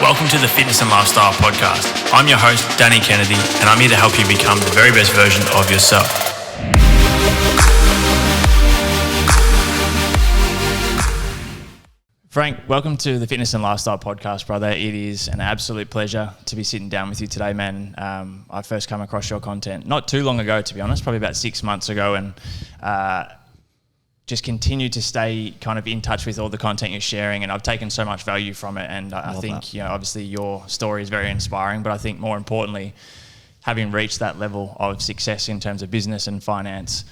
Welcome to the Fitness and Lifestyle Podcast. I'm your host, Danny Kennedy, and I'm here to help you become the very best version of yourself. Frank, welcome to the Fitness and Lifestyle Podcast, brother. It is an absolute pleasure to be sitting down with you today, man. I first come across your content not too long ago, to be honest, probably about 6 months ago, and just continue to stay kind of in touch with all the content you're sharing, and I've taken so much value from it. And I think that. Obviously your story is very inspiring, but I think more importantly, having reached that level of success in terms of business and finance,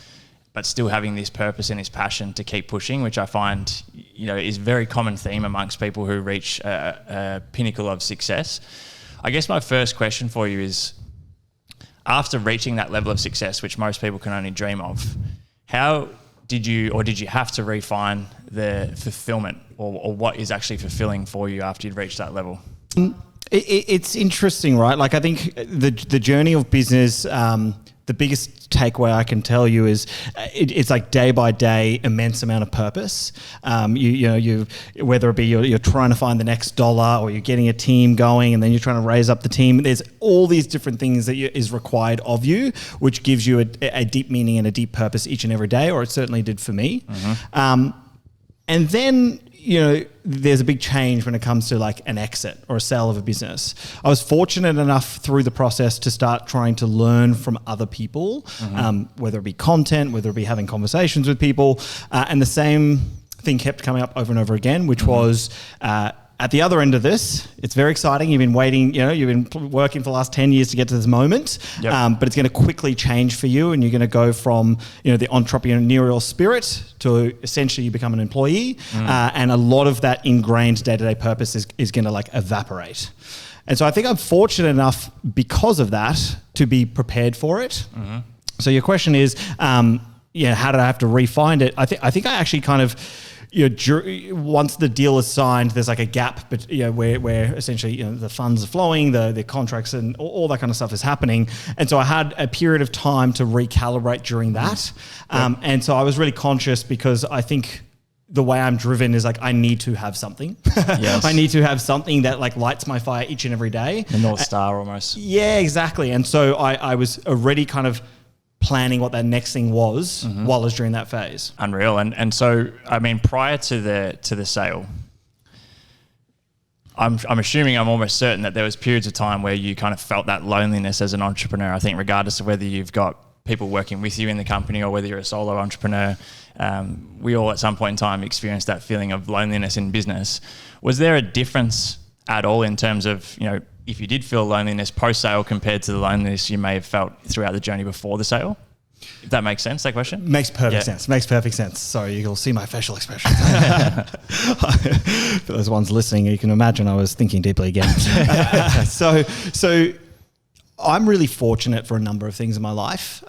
but still having this purpose and this passion to keep pushing, which I find, is a very common theme amongst people who reach a pinnacle of success. I guess my first question for you is, after reaching that level of success, which most people can only dream of, how did you have to refine the fulfillment, or what is actually fulfilling for you after you'd reached that level? It's interesting, right? Like, I think the journey of business, the biggest takeaway I can tell you is it's like day by day, immense amount of purpose. You whether it be you're trying to find the next dollar, or you're getting a team going, and then you're trying to raise up the team. There's all these different things that is required of you, which gives you a deep meaning and a deep purpose each and every day, or it certainly did for me. Mm-hmm. And then, there's a big change when it comes to like an exit or a sale of a business. I was fortunate enough through the process to start trying to learn from other people, whether it be content, whether it be having conversations with people. And the same thing kept coming up over and over again, which was at the other end of this, it's very exciting. You've been waiting, you've been working for the last 10 years to get to this moment, but it's going to quickly change for you, and you're going to go from, the entrepreneurial spirit to essentially you become an employee, and a lot of that ingrained day-to-day purpose is going to like evaporate. And so I think I'm fortunate enough because of that to be prepared for it. Mm-hmm. So your question is, how did I have to refine it? I think I actually kind of, once the deal is signed, there's like a gap, but where essentially the funds are flowing, the contracts and all that kind of stuff is happening, and so I had a period of time to recalibrate during that, and so I was really conscious, because I think the way I'm driven is like I need to have something. Yes. I need to have something that like lights my fire each and every day. The North Star almost. Yeah, exactly. And so I was already kind of planning what that next thing was while I was during that phase. Unreal. And so, I mean, prior to the sale, I'm assuming, I'm almost certain that there was periods of time where you kind of felt that loneliness as an entrepreneur. I think regardless of whether you've got people working with you in the company or whether you're a solo entrepreneur, we all at some point in time experience that feeling of loneliness in business. Was there a difference at all in terms of, if you did feel loneliness post-sale compared to the loneliness you may have felt throughout the journey before the sale? If that makes sense, that question? Makes perfect sense. Makes perfect sense. Sorry, you'll see my facial expressions. For those ones listening, you can imagine I was thinking deeply again. So I'm really fortunate for a number of things in my life.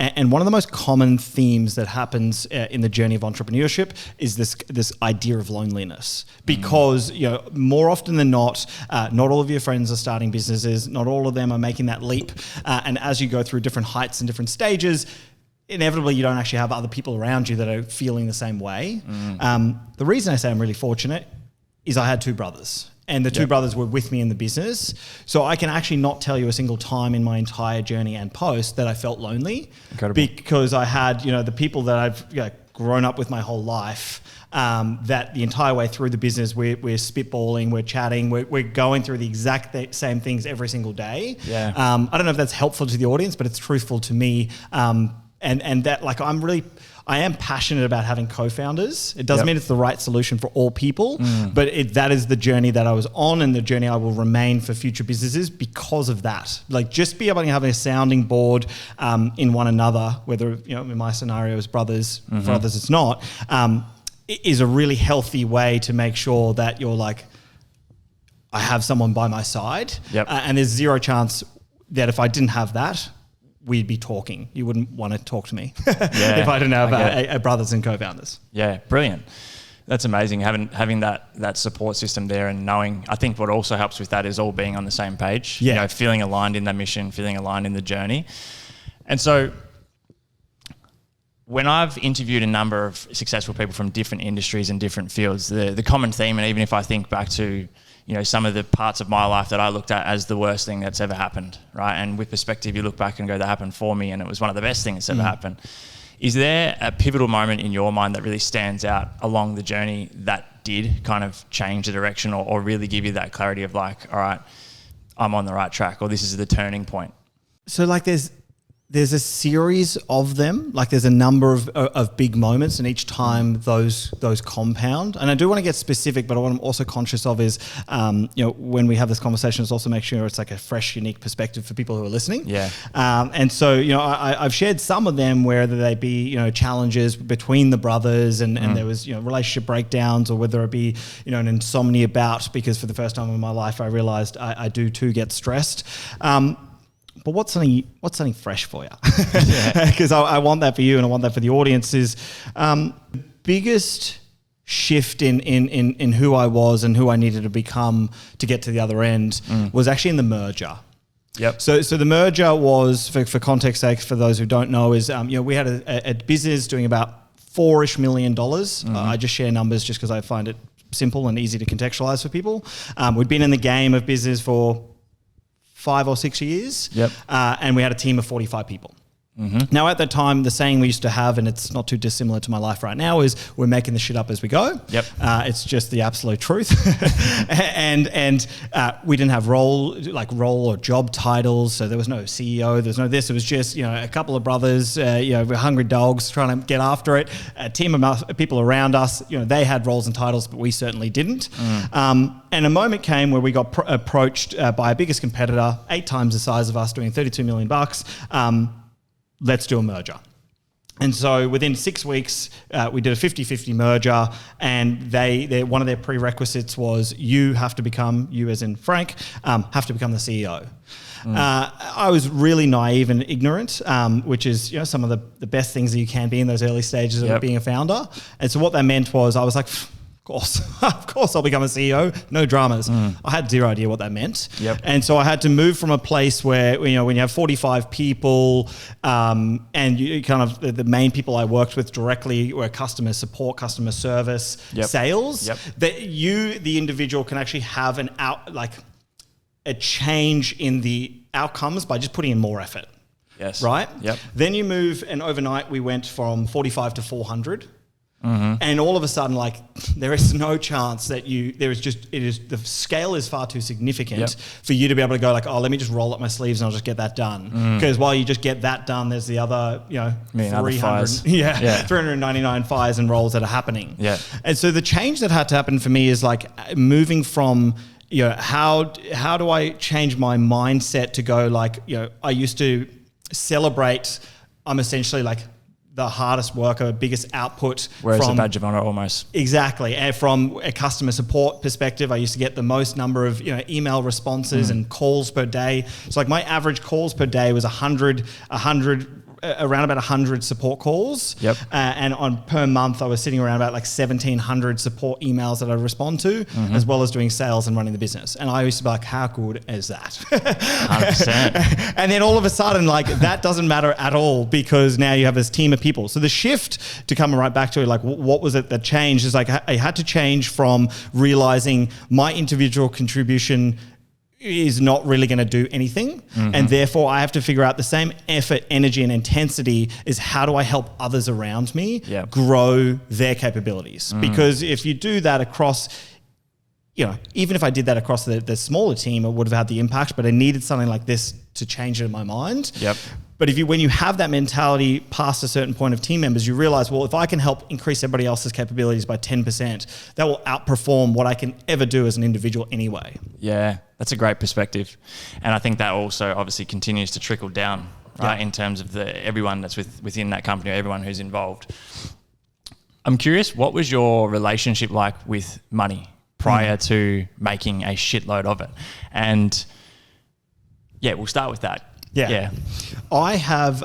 And one of the most common themes that happens in the journey of entrepreneurship is this idea of loneliness, because more often than not all of your friends are starting businesses, not all of them are making that leap, and as you go through different heights and different stages, inevitably you don't actually have other people around you that are feeling the same way. The reason I say I'm really fortunate is I had two brothers. And the two brothers were with me in the business. So I can actually not tell you a single time in my entire journey and post that I felt lonely. Incredible. Because I had, the people that I've grown up with my whole life, that the entire way through the business, we're spitballing, we're chatting, we're going through the exact same things every single day. Yeah. I don't know if that's helpful to the audience, but it's truthful to me. And that, like, I am passionate about having co-founders. It doesn't mean it's the right solution for all people, but that is the journey that I was on, and the journey I will remain for future businesses because of that. Like, just be able to have a sounding board in one another, whether, in my scenario as brothers, for others it's not, is a really healthy way to make sure that you're like, I have someone by my side. And there's zero chance that if I didn't have that, we'd be talking. You wouldn't want to talk to me if I didn't have a brothers and co-founders. Yeah, brilliant. That's amazing, having that support system there, and knowing, I think what also helps with that is all being on the same page, feeling aligned in the mission, feeling aligned in the journey. And so when I've interviewed a number of successful people from different industries and different fields, the common theme, and even if I think back to, you know, some of the parts of my life that I looked at as the worst thing that's ever happened, right? And with perspective, you look back and go, that happened for me and it was one of the best things that's ever happened. Is there a pivotal moment in your mind that really stands out along the journey that did kind of change the direction or really give you that clarity of like, all right, I'm on the right track, or this is the turning point? So like there's a series of them, like there's a number of big moments, and each time those compound. And I do want to get specific, but what I'm also conscious of is, you know, when we have this conversation, is also make sure it's like a fresh, unique perspective for people who are listening. Yeah. And so, you know, I've shared some of them, whether they be, you know, challenges between the brothers and there was, you know, relationship breakdowns, or whether it be, you know, an insomnia bout, because for the first time in my life, I realized I do too get stressed. But what's something fresh for you? Because I want that for you, and I want that for the audience. Is the biggest shift in who I was and who I needed to become to get to the other end was actually in the merger. Yep. So the merger was, for context sake, for those who don't know, is you know, we had a business doing about $4-ish million. I just share numbers just because I find it simple and easy to contextualize for people. We'd been in the game of business for 5 or 6 years. Yep. And we had a team of 45 people. Now, at that time, the saying we used to have, and it's not too dissimilar to my life right now, is we're making the shit up as we go. Yep. It's just the absolute truth. and we didn't have role or job titles. So there was no CEO, there was no this. It was just, you know, a couple of brothers, you know, hungry dogs trying to get after it. A team of people around us, you know, they had roles and titles, but we certainly didn't. And a moment came where we got approached by our biggest competitor, 8 times the size of us, doing $32 million. Let's do a merger. And so within 6 weeks, we did a 50-50 merger, and one of their prerequisites was you as in Frank, have to become the CEO. I was really naive and ignorant, which is, you know, some of the best things that you can be in those early stages of being a founder. And so what that meant was I was like, of course I'll become a CEO, no dramas. I had zero idea what that meant. Yep. And so I had to move from a place where, you know, when you have 45 people, and you kind of, the main people I worked with directly were customer support, customer service, sales, that you, the individual, can actually have a change in the outcomes by just putting in more effort. Yes. Right? Yep. Then you move, and overnight we went from 45 to 400. And all of a sudden, like, there is no chance that the scale is far too significant for you to be able to go like, oh, let me just roll up my sleeves and I'll just get that done. Because while you just get that done, there's the other, you know, 399 fires and rolls that are happening. Yeah. And so the change that had to happen for me is like moving from, you know, how do I change my mindset to go like, you know, I used to celebrate, I'm essentially like the hardest worker, biggest output. Whereas a badge of honor almost. Exactly. And from a customer support perspective, I used to get the most number of, you know, email responses and calls per day. So like my average calls per day was 100, around about 100 support calls. Yep. And on per month, I was sitting around about like 1,700 support emails that I respond to, as well as doing sales and running the business. And I used to be like, how good is that? 100%. And then all of a sudden, like, that doesn't matter at all, because now you have this team of people. So the shift, to come right back to it, like, what was it that changed, is like I had to change from realizing my individual contribution is not really going to do anything. And therefore I have to figure out the same effort, energy, and intensity is how do I help others around me grow their capabilities? Because if you do that across, you know, even if I did that across the smaller team, it would have had the impact, but I needed something like this to change it in my mind. Yep. But when you have that mentality past a certain point of team members, you realize, well, if I can help increase everybody else's capabilities by 10%, that will outperform what I can ever do as an individual anyway. Yeah, that's a great perspective. And I think that also obviously continues to trickle down, right, in terms of everyone that's within that company, or everyone who's involved. I'm curious, what was your relationship like with money prior to making a shitload of it? And yeah, we'll start with that. Yeah. I have,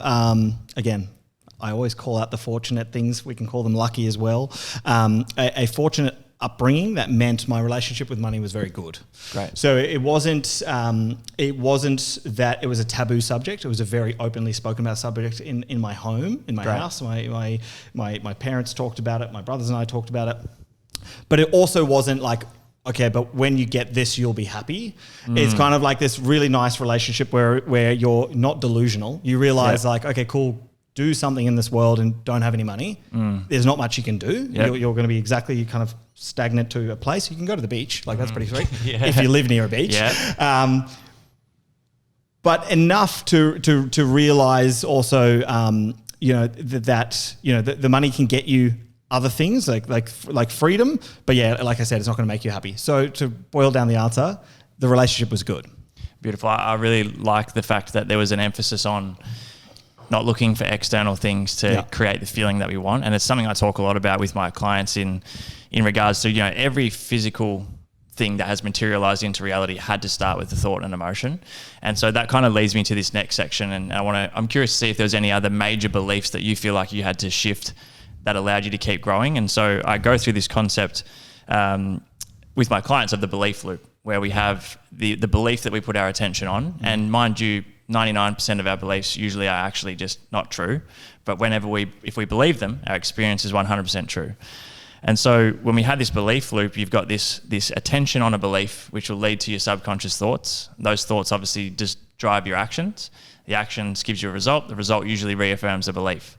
again, I always call out the fortunate things. We can call them lucky as well. A fortunate upbringing that meant my relationship with money was very good. Great. So it wasn't that it was a taboo subject. It was a very openly spoken about subject in my home, in my house. My parents talked about it. My brothers and I talked about it. But it also wasn't like, okay, but when you get this, you'll be happy. It's kind of like this really nice relationship where you're not delusional. You realize like, okay, cool, do something in this world and don't have any money. There's not much you can do. You're going to be exactly kind of stagnant to a place. You can go to the beach. Like that's pretty sweet if you live near a beach. But enough to realize also, that the money can get you other things like freedom. But yeah, like I said, it's not going to make you happy. So to boil down the answer, the relationship was good. Beautiful. I really like the fact that there was an emphasis on not looking for external things to create the feeling that we want. And it's something I talk a lot about with my clients in regards to, every physical thing that has materialized into reality had to start with the thought and emotion. And so that kind of leads me to this next section. And I'm curious to see if there's any other major beliefs that you feel like you had to shift that allowed you to keep growing. And so I go through this concept with my clients of the belief loop, where we have the belief that we put our attention on. And mind you, 99% of our beliefs usually are actually just not true. But if we believe them, our experience is 100% true. And so when we have this belief loop, you've got this attention on a belief, which will lead to your subconscious thoughts. Those thoughts obviously just drive your actions. The actions gives you a result. The result usually reaffirms the belief.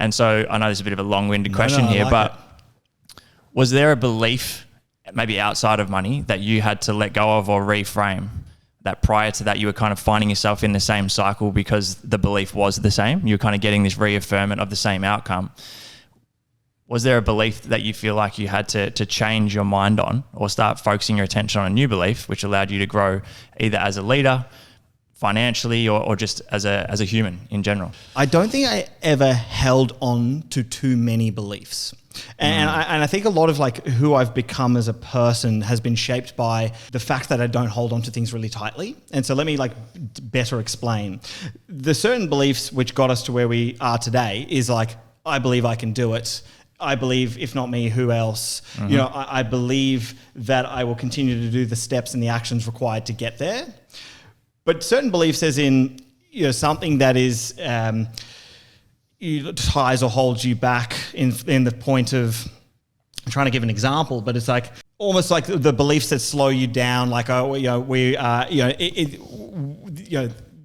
And so I know there's a bit of a long-winded question here, but was there a belief, maybe outside of money, that you had to let go of or reframe, that prior to that you were kind of finding yourself in the same cycle because the belief was the same? You were kind of getting this reaffirmment of the same outcome. Was there a belief that you feel like you had to change your mind on or start focusing your attention on a new belief, which allowed you to grow either as a leader, financially, or just as a human in general? I don't think I ever held on to too many beliefs. And I think a lot of like who I've become as a person has been shaped by the fact that I don't hold on to things really tightly. And so let me better explain. The certain beliefs which got us to where we are today is like, I believe I can do it. I believe, if not me, who else? I believe that I will continue to do the steps and the actions required to get there. But certain beliefs, as in something that is ties or holds you back in the point of, I'm trying to give an example, but it's like almost like the beliefs that slow you down, like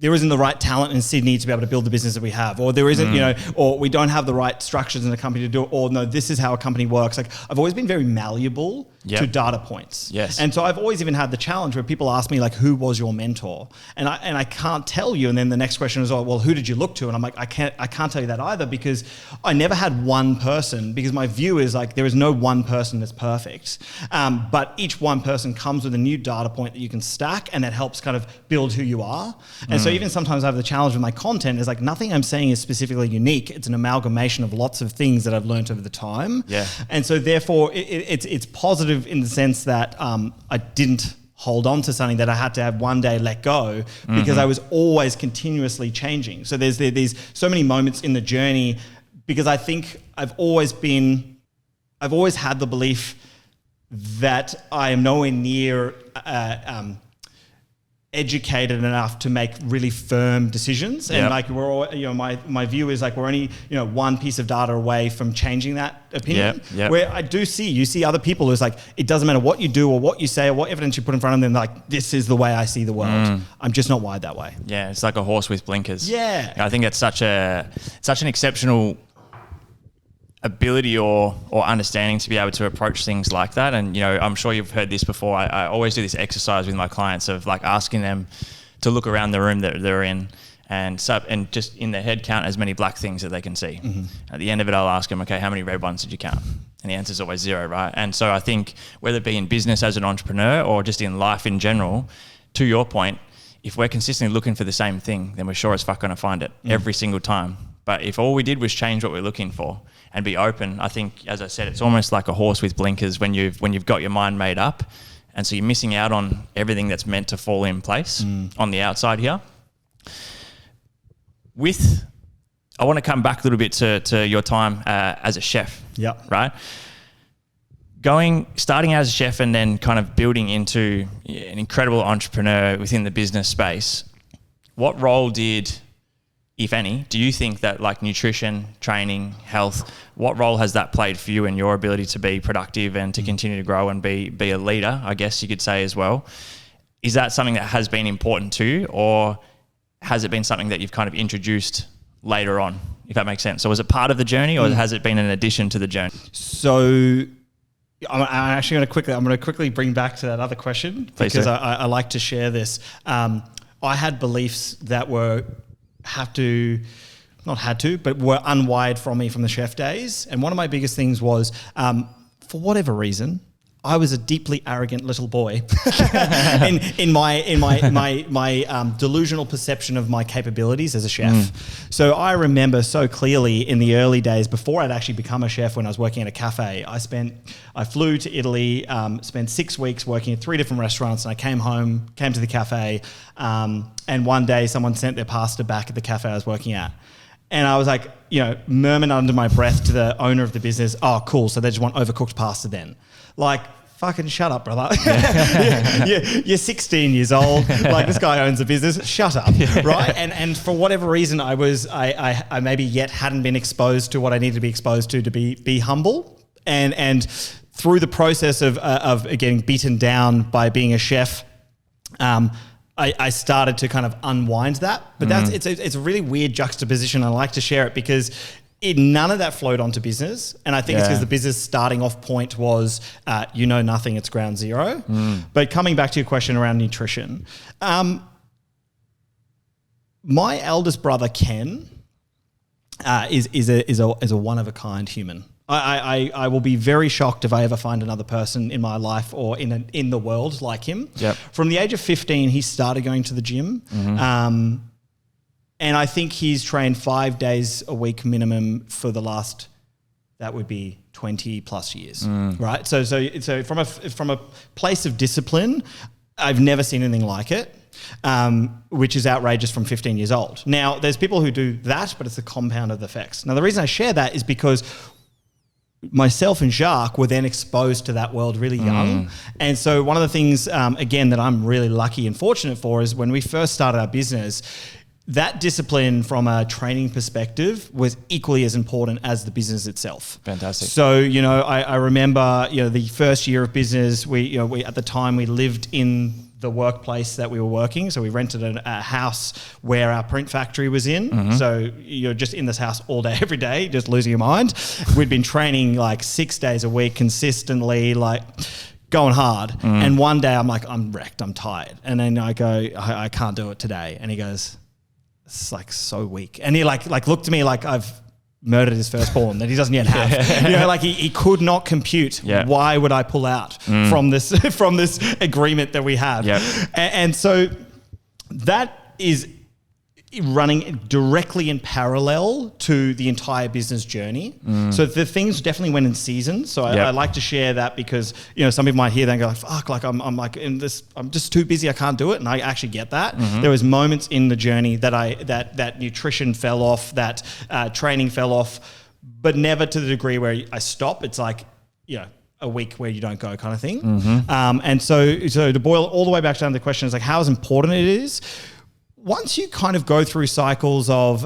there isn't the right talent in Sydney to be able to build the business that we have, or there isn't, or we don't have the right structures in the company to do it, or no, this is how a company works. Like I've always been very malleable to data points. Yes. And so I've always even had the challenge where people ask me like, who was your mentor? And I can't tell you. And then the next question is, well, who did you look to? And I'm like, I can't tell you that either, because I never had one person, because my view is like, there is no one person that's perfect. But each one person comes with a new data point that you can stack, and that helps kind of build who you are. And so even sometimes I have the challenge with my content is like, nothing I'm saying is specifically unique. It's an amalgamation of lots of things that I've learned over the time. Yeah. And so therefore it's positive in the sense that I didn't hold on to something that I had to have one day let go, because I was always continuously changing. So there's so many moments in the journey, because I think I've always had the belief that I am nowhere near educated enough to make really firm decisions. And like we're all, my view is like we're only, one piece of data away from changing that opinion. Where I do you see other people who's like, it doesn't matter what you do or what you say or what evidence you put in front of them, like, this is the way I see the world. I'm just not wired that way. Yeah, it's like a horse with blinkers. Yeah. I think it's such an exceptional ability or understanding to be able to approach things like that. And I'm sure you've heard this before. I always do this exercise with my clients of like asking them to look around the room that they're in and just in their head count as many black things that they can see. At the end of it, I'll ask them, okay, how many red ones did you count? And the answer is always 0, right? And so I think whether it be in business as an entrepreneur or just in life in general, to your point, if we're consistently looking for the same thing, then we're sure as fuck going to find it every single time. But if all we did was change what we're looking for and be open, I think, as I said, it's almost like a horse with blinkers when you've got your mind made up. And so you're missing out on everything that's meant to fall in place on the outside here. I want to come back a little bit to your time as a chef. Yeah. Right? starting as a chef and then kind of building into an incredible entrepreneur within the business space, what role did, if any, do you think that like nutrition, training, health, what role has that played for you in your ability to be productive and to continue to grow and be a leader, I guess you could say as well? Is that something that has been important to you, or has it been something that you've kind of introduced later on, if that makes sense? So was it part of the journey, or has it been an addition to the journey? So I'm actually going to quickly bring back to that other question, because I like to share this. I had beliefs that were unwired from me from the chef days. And one of my biggest things was, for whatever reason, I was a deeply arrogant little boy in my delusional perception of my capabilities as a chef. So I remember so clearly in the early days before I'd actually become a chef, when I was working at a cafe, I flew to Italy, spent 6 weeks working at 3 different restaurants, and I came to the cafe, and one day someone sent their pasta back at the cafe I was working at. And I was like, murmuring under my breath to the owner of the business, "Oh, cool, so they just want overcooked pasta then." Like, fucking shut up, brother. You're 16 years old. Like, this guy owns a business. Shut up, right? And for whatever reason, I maybe yet hadn't been exposed to what I needed to be exposed to be humble. And through the process of getting beaten down by being a chef, I started to kind of unwind that. But it's a really weird juxtaposition. I like to share it because none of that flowed onto business. And I think it's because the business starting off point was, nothing, it's ground zero. But coming back to your question around nutrition, my eldest brother, Ken, is a one of a kind human. I will be very shocked if I ever find another person in my life or in the world like him. Yep. From the age of 15, he started going to the gym. And I think he's trained 5 days a week minimum for the last, that would be 20 plus years, right? So from a place of discipline, I've never seen anything like it, which is outrageous from 15 years old. Now, there's people who do that, but it's a compound of the effects. Now, the reason I share that is because myself and Jacques were then exposed to that world really young. And so one of the things, again, that I'm really lucky and fortunate for is when we first started our business, that discipline from a training perspective was equally as important as the business itself. Fantastic. So, I remember, the first year of business, we at the time we lived in the workplace that we were working. So we rented a house where our print factory was in. So you're just in this house all day, every day, just losing your mind. We'd been training like 6 days a week consistently, like going hard. And one day I'm like, I'm wrecked, I'm tired. And then I go, I can't do it today. And he goes, "It's like so weak." And he like looked at me like I've murdered his firstborn that he doesn't yet have. He could not compute why would I pull out from this agreement that we have. And so that is running directly in parallel to the entire business journey. So the things definitely went in seasons. So I like to share that because, some people might hear that and go like, fuck, like I'm like in this, I'm just too busy, I can't do it. And I actually get that. There was moments in the journey that nutrition fell off, that training fell off, but never to the degree where I stop. It's like, a week where you don't go kind of thing. And so to boil all the way back down to the question is like, how important it is. Once you kind of go through cycles of,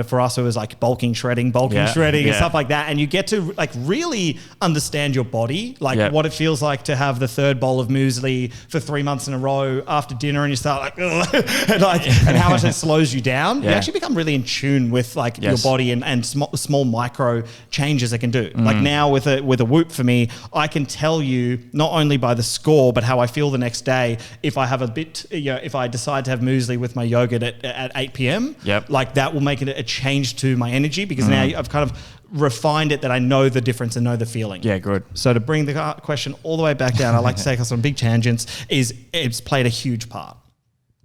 for us, it was like bulking, shredding and stuff like that. And you get to like really understand your body, like what it feels like to have the third bowl of muesli for 3 months in a row after dinner. And you start like, and how much it slows you down. You actually become really in tune with like your body and small micro changes it can do. Like now with a Whoop for me, I can tell you not only by the score, but how I feel the next day. If I have a bit, if I decide to have muesli with my yogurt at 8 p.m. Like that will make it a change to my energy because now I've kind of refined it that I know the difference and know the feeling. Yeah, good. So to bring the question all the way back down, I like to take us on big tangents, it's played a huge part.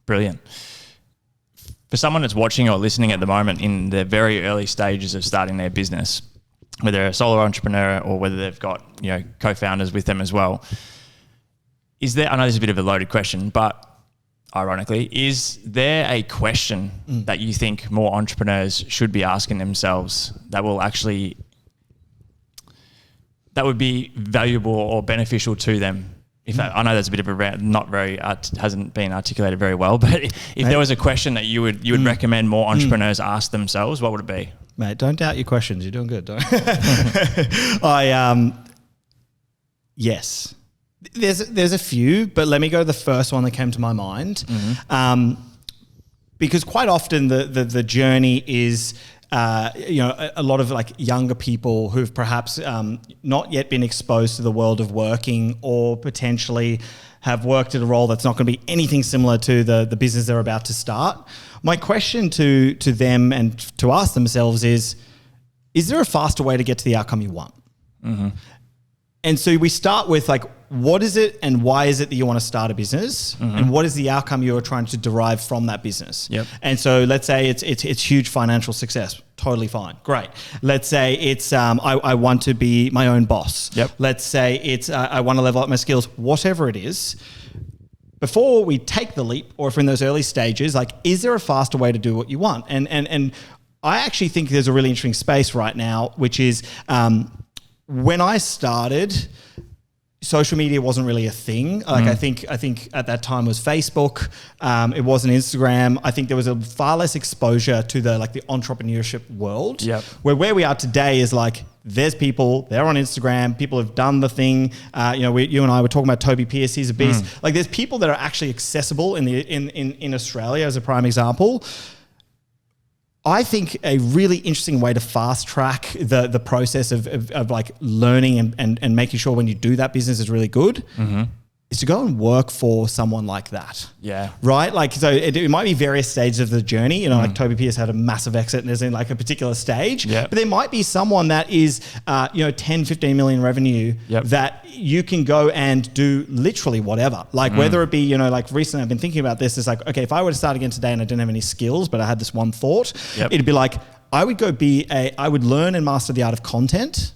Brilliant. For someone that's watching or listening at the moment in the very early stages of starting their business, whether they're a solo entrepreneur or whether they've got, co-founders with them as well, I know this is a bit of a loaded question, but ironically, is there a question that you think more entrepreneurs should be asking themselves that will that would be valuable or beneficial to them? I know there's a bit of a not very hasn't been articulated very well, but if there was a question that you would recommend more entrepreneurs ask themselves, what would it be? Mate, don't doubt your questions. You're doing good. Don't. Yes, there's a few, but let me go to the first one that came to my mind, because quite often the journey is. A lot of like younger people who've perhaps not yet been exposed to the world of working, or potentially have worked at a role that's not going to be anything similar to the business they're about to start. My question to them and to ask themselves is there a faster way to get to the outcome you want? Mm-hmm. And so we start with like, what is it and why is it that you want to start a business? Mm-hmm. And what is the outcome you're trying to derive from that business? Yep. And so let's say it's huge financial success. Totally fine. Great. Let's say it's I want to be my own boss. Yep. Let's say it's I want to level up my skills. Whatever it is, before we take the leap, or if we're in those early stages, like, is there a faster way to do what you want? And I actually think there's a really interesting space right now, which is when I started, social media wasn't really a thing. Like I think at that time was Facebook. It wasn't Instagram. I think there was a far less exposure to the entrepreneurship world. Yep. Where we are today is like, there's people, they're on Instagram, people have done the thing. You and I were talking about Toby Pierce, he's a beast. Like, there's people that are actually accessible in Australia, as a prime example. I think a really interesting way to fast track the process of like learning and making sure when you do that business is really good is to go and work for someone like that. Yeah. Right? Like, so it might be various stages of the journey. Like Toby Pierce had a massive exit and is in like a particular stage. Yep. But there might be someone that is, 10, 15 million revenue that you can go and do literally whatever. Like whether it be, like recently I've been thinking about this, it's like, okay, if I were to start again today and I didn't have any skills, but I had this one thought, it'd be like, I would I would learn and master the art of content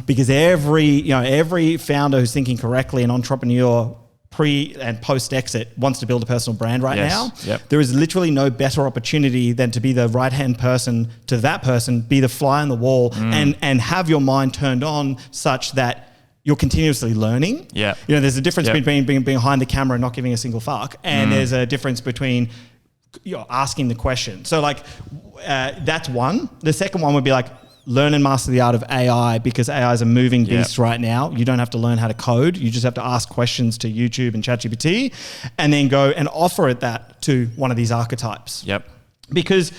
because every founder who's thinking correctly, an entrepreneur pre and post exit wants to build a personal brand right now. Yep. There is literally no better opportunity than to be the right-hand person to that person, be the fly on the wall and have your mind turned on such that you're continuously learning. Yeah. There's a difference between being behind the camera and not giving a single fuck. And there's a difference between asking the question. So like, that's one. The second one would be like, learn and master the art of AI, because AI is a moving beast right now. You don't have to learn how to code. You just have to ask questions to YouTube and ChatGPT and then go and offer that to one of these archetypes. Yep. Because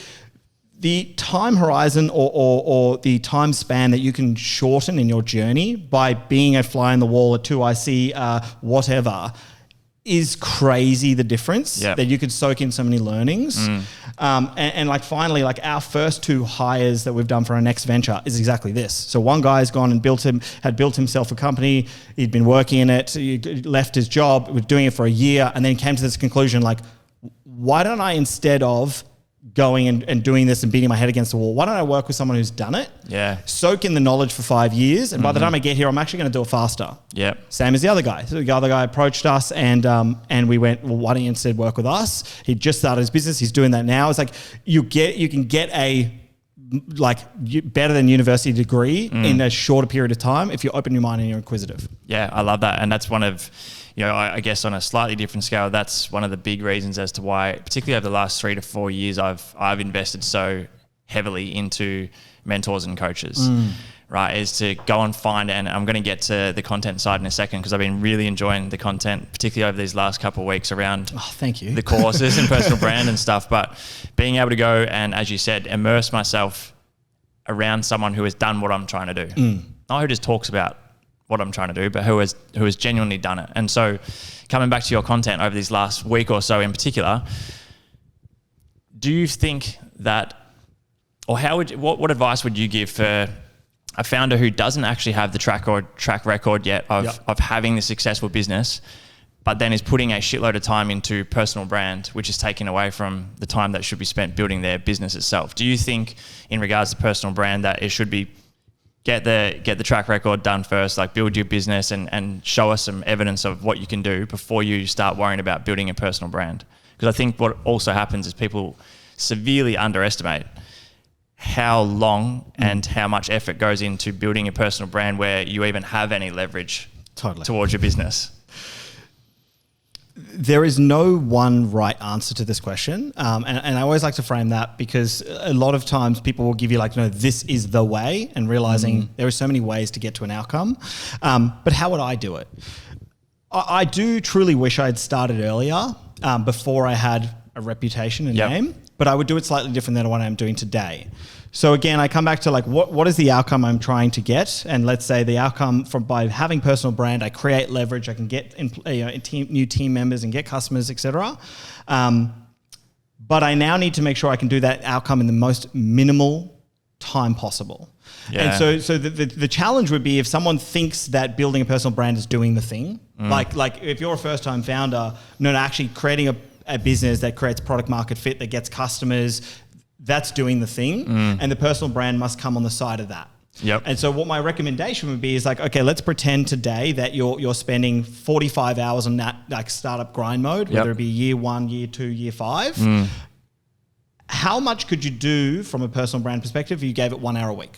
the time horizon or the time span that you can shorten in your journey by being a fly on the wall, a 2IC, whatever, is crazy, the difference that you could soak in so many learnings. And like finally, like our first two hires that we've done for our next venture is exactly this. So one guy's gone and had built himself a company. He'd been working in it. He left his job, was doing it for a year, and then came to this conclusion, like, why don't I, instead of going and doing this and beating my head against the wall, why don't I work with someone who's done it? Yeah. Soak in the knowledge for 5 years, and by the time I get here, I'm actually going to do it faster. Yeah. Same as the other guy. So the other guy approached us and we went, well, why don't you instead work with us? He'd just started his business. He's doing that now. It's like you can get a better than university degree in a shorter period of time if you open your mind and you're inquisitive. Yeah, I love that. And that's one of, I guess on a slightly different scale, that's one of the big reasons as to why, particularly over the last 3 to 4 years, I've invested so heavily into mentors and coaches, right? Is to go and find, and I'm going to get to the content side in a second, because I've been really enjoying the content, particularly over these last couple of weeks around thank you. The courses and personal brand and stuff. But being able to go and, as you said, immerse myself around someone who has done what I'm trying to do, not who just talks about what I'm trying to do, but who has genuinely done it. And so coming back to your content over these last week or so in particular, do you think that, or what advice would you give for a founder who doesn't actually have the track record yet of having the successful business, but then is putting a shitload of time into personal brand, which is taken away from the time that should be spent building their business itself? Do you think, in regards to personal brand, that it should be get the track record done first, like build your business and show us some evidence of what you can do before you start worrying about building a personal brand? Because I think what also happens is people severely underestimate how long and how much effort goes into building a personal brand where you even have any leverage towards your business? There is no one right answer to this question. And I always like to frame that because a lot of times people will give you like, no, this is the way, and realizing there are so many ways to get to an outcome. But how would I do it? I do truly wish I had started earlier, before I had a reputation and name, but I would do it slightly different than what I'm doing today. So again, I come back to like, what is the outcome I'm trying to get? And let's say the outcome by having personal brand, I create leverage, I can get new team members and get customers, etc. But I now need to make sure I can do that outcome in the most minimal time possible. Yeah. And so the challenge would be if someone thinks that building a personal brand is doing the thing, like if you're a first time founder, no, actually creating a business that creates product market fit, that gets customers, that's doing the thing, and the personal brand must come on the side of that. Yep. And so what my recommendation would be is like, okay, let's pretend today that you're spending 45 hours on that like startup grind mode, whether it be year 1, year 2, year 5. How much could you do from a personal brand perspective if you gave it 1 hour a week?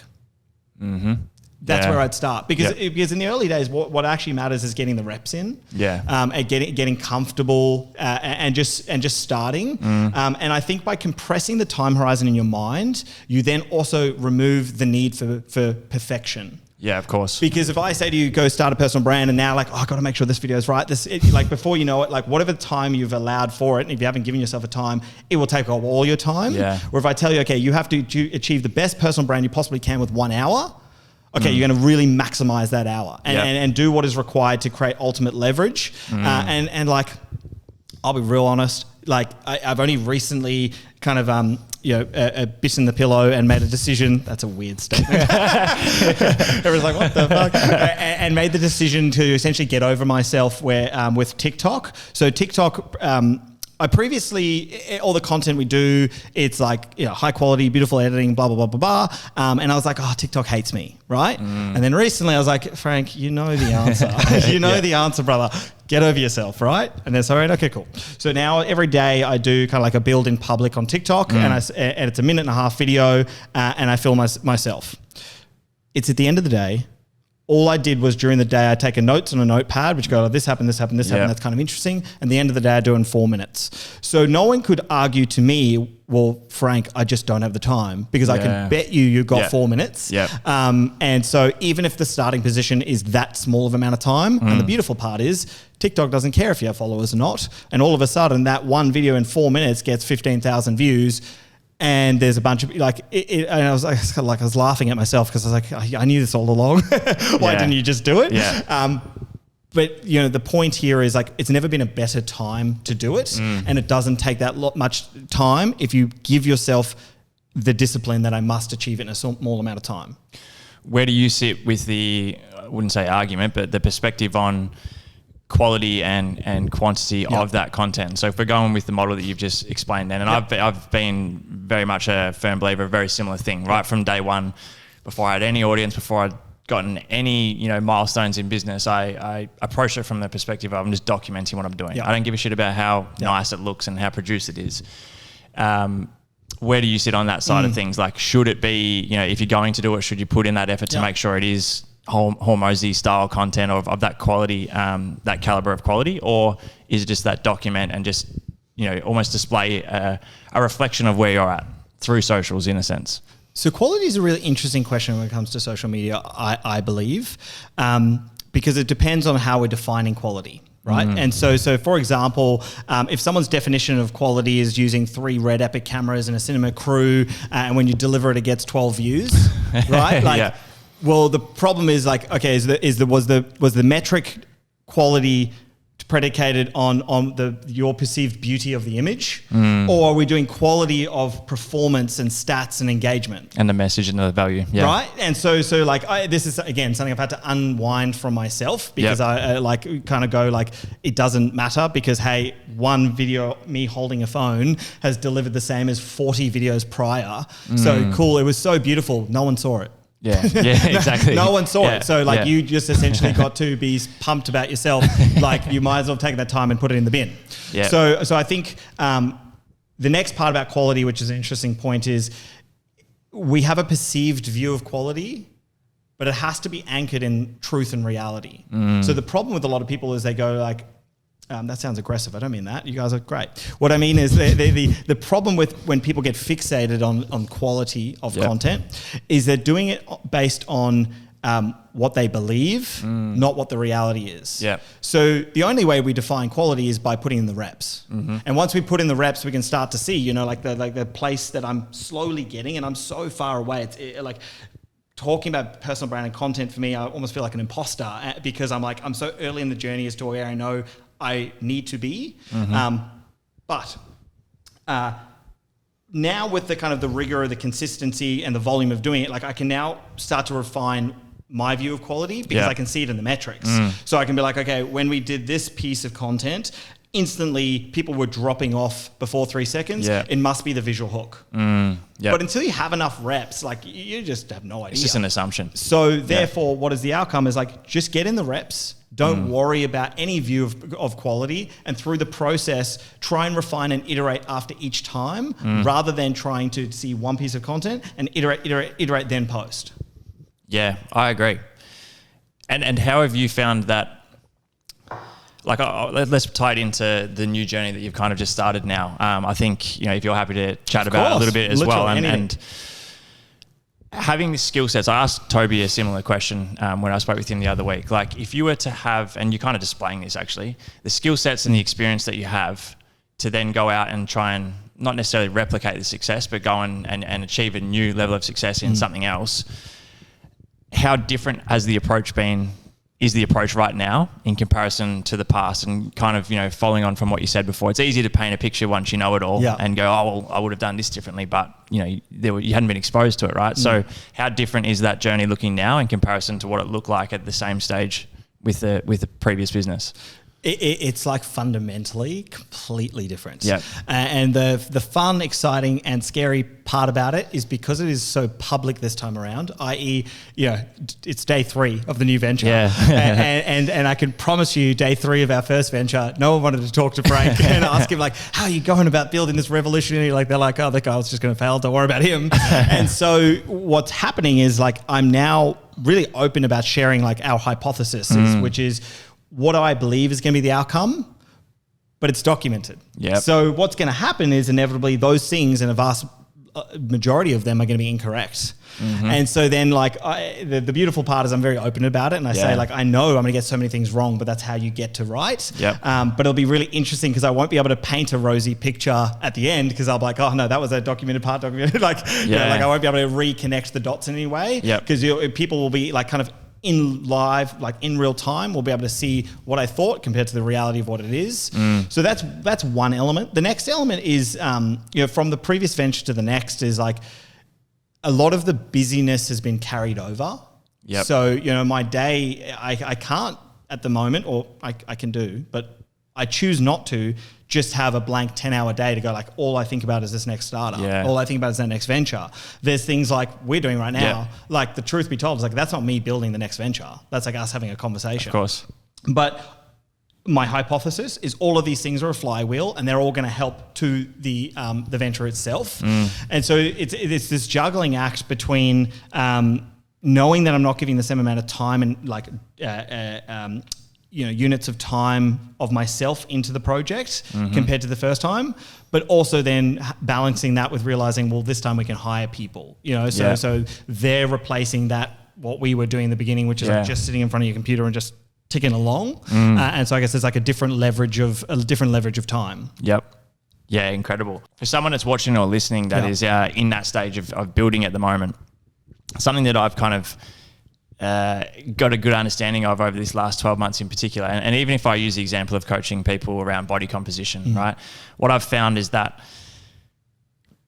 That's where I'd start, because in the early days, what actually matters is getting the reps in, and getting comfortable, and just starting. And I think by compressing the time horizon in your mind, you then also remove the need for perfection. Yeah, of course. Because if I say to you, go start a personal brand, and now like, oh, I got to make sure this video is right. Like before you know it, like whatever time you've allowed for it, and if you haven't given yourself a time, it will take up all your time. Yeah. Or if I tell you, okay, you have to achieve the best personal brand you possibly can with 1 hour. Okay, you're going to really maximize that hour and do what is required to create ultimate leverage. And like, I'll be real honest. Like, I've only recently kind of bit in the pillow and made a decision. That's a weird statement. Everyone's like, what the fuck? And made the decision to essentially get over myself with TikTok. So TikTok. I previously, all the content we do, it's like, high quality, beautiful editing, blah, blah, blah, blah, blah. And I was like, oh, TikTok hates me, right? And then recently I was like, Frank, you know the answer. The answer, brother. Get over yourself, right? And then, all right, okay, cool. So now every day I do kind of like a build in public on TikTok, and it's a 1.5-minute video, and I film myself. It's at the end of the day, all I did was during the day, I take a notes on a notepad, which go, this happened, this happened, this happened. That's kind of interesting. And the end of the day, I do it in 4 minutes. So no one could argue to me, well, Frank, I just don't have the time, because I can bet you got 4 minutes. And so even if the starting position is that small of amount of time, and the beautiful part is TikTok doesn't care if you have followers or not. And all of a sudden that one video in 4 minutes gets 15,000 views. And there's a bunch of and I was laughing at myself because I was like, I knew this all along. Why didn't you just do it? But the point here is like, it's never been a better time to do it, and it doesn't take that much time if you give yourself the discipline that I must achieve it in a small amount of time. Where do you sit with the, I wouldn't say argument, but the perspective on quality and quantity of that content? So if we're going with the model that you've just explained then, and I've been very much a firm believer of a very similar thing, right from day one, before I had any audience, before I'd gotten any milestones in business, I approach it from the perspective of I'm just documenting what I'm doing. I don't give a shit about how nice it looks and how produced it is. Where do you sit on that side of things? Like, should it be, if you're going to do it, should you put in that effort to make sure it is Hormozy style content of that quality, that caliber of quality, or is it just that document and just almost display a reflection of where you're at through socials in a sense? So quality is a really interesting question when it comes to social media, I believe, because it depends on how we're defining quality. Right. And so for example, if someone's definition of quality is using 3 Red Epic cameras and a cinema crew, and when you deliver it, it gets 12 views, right? Well, the problem is like, okay, was the metric quality predicated on your perceived beauty of the image, or are we doing quality of performance and stats and engagement and the message and the value? Right. And so this is again something I've had to unwind from myself, because I kind of go like, it doesn't matter, because hey, one video me holding a phone has delivered the same as 40 videos prior. So cool, it was so beautiful, no one saw it. Yeah, exactly. No one saw it. So you just essentially got to be pumped about yourself. Like, you might as well take that time and put it in the bin. Yeah. So I think the next part about quality, which is an interesting point, is we have a perceived view of quality, but it has to be anchored in truth and reality. So the problem with a lot of people is they go like, that sounds aggressive. I don't mean that. You guys are great. What I mean is the problem with when people get fixated on quality of content is they're doing it based on what they believe, not what the reality is. Yeah. So the only way we define quality is by putting in the reps. And once we put in the reps, we can start to see, like the place that I'm slowly getting, and I'm so far away. It's like talking about personal brand and content for me, I almost feel like an imposter because I'm so early in the journey as to where I know I need to be. But now with the kind of the rigor, the consistency and the volume of doing it, like I can now start to refine my view of quality because I can see it in the metrics. So I can be like, okay, when we did this piece of content, instantly people were dropping off before 3 seconds. It must be the visual hook. But until you have enough reps, like you just have no idea. It's just an assumption. So therefore, what is the outcome is like, just get in the reps. Don't worry about any view of quality, and through the process, try and refine and iterate after each time rather than trying to see one piece of content and iterate, then post. Yeah, I agree. And how have you found that? Like, let's tie it into the new journey that you've kind of just started now. I think, if you're happy to chat about it a little bit as well. And having the skill sets, I asked Toby a similar question when I spoke with him the other week. Like, if you were to have, and you're kind of displaying this actually, the skill sets and the experience that you have to then go out and try and not necessarily replicate the success, but go and achieve a new level of success in something else, how different has the approach been? Is the approach right now in comparison to the past? And kind of, following on from what you said before, it's easy to paint a picture once you know it all and go, oh, well, I would have done this differently, but you hadn't been exposed to it, right? So how different is that journey looking now in comparison to what it looked like at the same stage with the previous business? It's like fundamentally completely different. And the fun, exciting and scary part about it is because it is so public this time around, i.e., it's day 3 of the new venture. And I can promise you, day 3 of our first venture, no one wanted to talk to Frank and ask him like, how are you going about building this revolutionary? Like, they're like, oh, that guy was just going to fail. Don't worry about him. And so what's happening is like, I'm now really open about sharing like our hypothesis, which is, what I believe is going to be the outcome, but it's documented. So what's going to happen is inevitably those things, and a vast majority of them, are going to be incorrect. And so then like the beautiful part is I'm very open about it, and I say like, I know I'm going to get so many things wrong, but that's how you get to right. But it'll be really interesting because I won't be able to paint a rosy picture at the end because I'll be like, oh no, that was a documented part. Like I won't be able to reconnect the dots in any way because people will be like kind of in live, like in real time, we'll be able to see what I thought compared to the reality of what it is. So that's one element. The next element is, from the previous venture to the next is like a lot of the busyness has been carried over. So, my day, I can't at the moment, or I can do, but I choose not to just have a blank 10-hour day to go like, all I think about is this next startup. All I think about is that next venture. There's things like we're doing right now. Like, the truth be told, is like, that's not me building the next venture. That's like us having a conversation. Of course. But my hypothesis is all of these things are a flywheel, and they're all going to help to the venture itself. And so it's this juggling act between knowing that I'm not giving the same amount of time and like units of time of myself into the project compared to the first time, but also then balancing that with realizing, well, this time we can hire people, so they're replacing that, what we were doing in the beginning, which is like just sitting in front of your computer and just ticking along. And so I guess there's like a different leverage of time. Yeah, incredible. For someone that's watching or listening that is in that stage of building at the moment, something that I've kind of got a good understanding of over this last 12 months in particular, and even if I use the example of coaching people around body composition, right? What I've found is that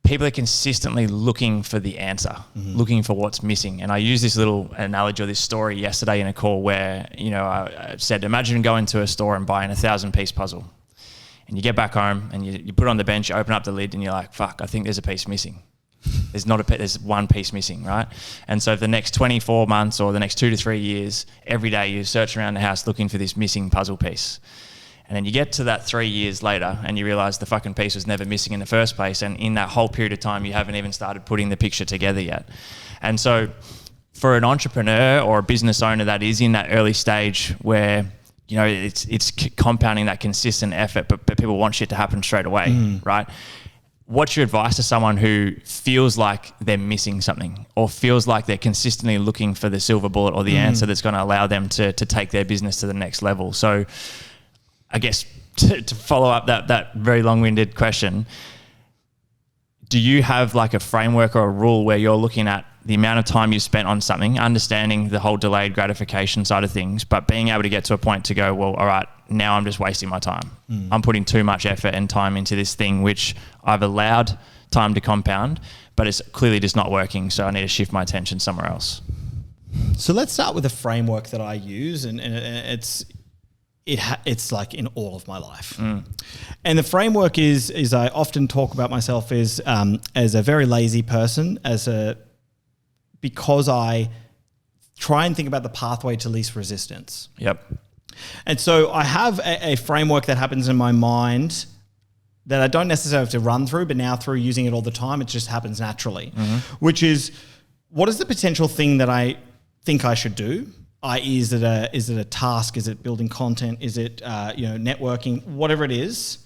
people are consistently looking for the answer, looking for what's missing. And I used this little analogy or this story yesterday in a call where, I said, imagine going to a store and buying a 1,000-piece puzzle. And you get back home and you put it on the bench, you open up the lid and you're like, fuck, I think there's a piece missing. There's one piece missing, right? And so for the next 24 months or the next 2 to 3 years, every day you search around the house looking for this missing puzzle piece. And then you get to that 3 years later and you realize the fucking piece was never missing in the first place. And in that whole period of time, you haven't even started putting the picture together yet. And so for an entrepreneur or a business owner that is in that early stage where, you know, it's compounding that consistent effort, but people want shit to happen straight away, right? What's your advice to someone who feels like they're missing something or feels like they're consistently looking for the silver bullet or the answer that's going to allow them to take their business to the next level? So I guess to follow up that very long-winded question, do you have like a framework or a rule where you're looking at the amount of time you spent on something, understanding the whole delayed gratification side of things, but being able to get to a point to go, well, all right, now I'm just wasting my time. I'm putting too much effort and time into this thing, which I've allowed time to compound, but it's clearly just not working. So I need to shift my attention somewhere else. So let's start with a framework that I use, and it's like in all of my life. And the framework is I often talk about myself as a very lazy person, because I try and think about the pathway to least resistance. Yep. And so I have a framework that happens in my mind that I don't necessarily have to run through, but now through using it all the time, it just happens naturally, which is, what is the potential thing that I think I should do? I.e., is it a task? Is it building content? Is it networking? Whatever it is.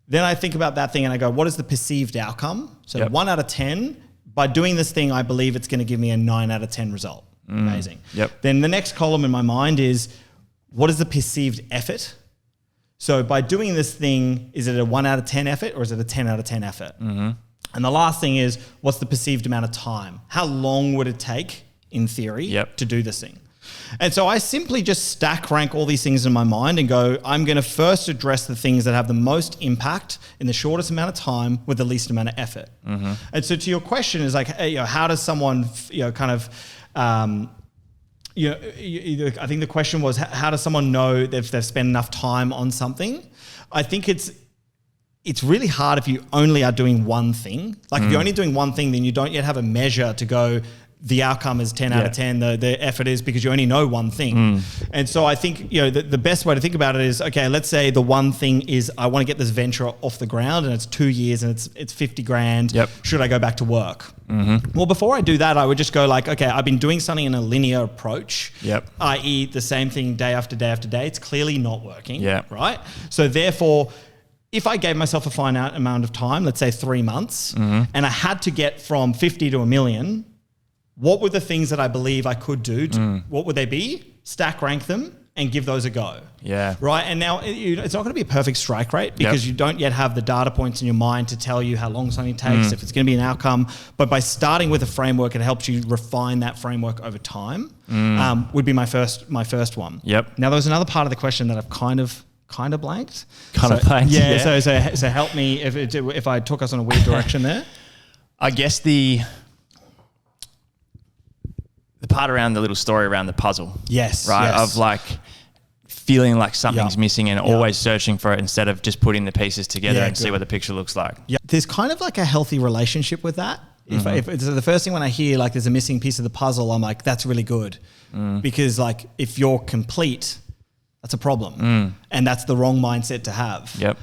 Then I think about that thing and I go, what is the perceived outcome? So 1 out of 10, by doing this thing, I believe it's going to give me a 9 out of 10 result. Amazing. Yep. Then the next column in my mind is, what is the perceived effort? So by doing this thing, is it a 1 out of 10 effort or is it a 10 out of 10 effort? And the last thing is, what's the perceived amount of time? How long would it take, in theory, to do this thing? And so I simply just stack rank all these things in my mind and go, I'm going to first address the things that have the most impact in the shortest amount of time with the least amount of effort. And so to your question is like, how does someone, I think the question was, how does someone know if they've spent enough time on something? I think it's really hard if you only are doing one thing. Like if you're only doing one thing, then you don't yet have a measure to go, the outcome is 10 out of 10, the effort is, because you only know one thing. And so I think, the best way to think about it is, okay, let's say the one thing is I want to get this venture off the ground and it's 2 years and it's 50 grand. Should I go back to work? Well, before I do that, I would just go like, okay, I've been doing something in a linear approach, i.e. the same thing day after day after day. It's clearly not working, right? So therefore, if I gave myself a finite amount of time, let's say 3 months, and I had to get from 50 to a million, what were the things that I believe I could do? What would they be? Stack rank them and give those a go. Right. And now it's not going to be a perfect strike rate because you don't yet have the data points in your mind to tell you how long something takes, if it's going to be an outcome. But by starting with a framework, it helps you refine that framework over time. Would be my first one. Now there was another part of the question that I've kind of blanked. So help me if I took us in a weird direction there. I guess the part around the little story around the puzzle. Right? Of like feeling like something's missing and always searching for it instead of just putting the pieces together and see what the picture looks like. There's kind of like a healthy relationship with that. If it's the first thing when I hear like there's a missing piece of the puzzle, I'm like, that's really good. Because like if you're complete, that's a problem. And that's the wrong mindset to have.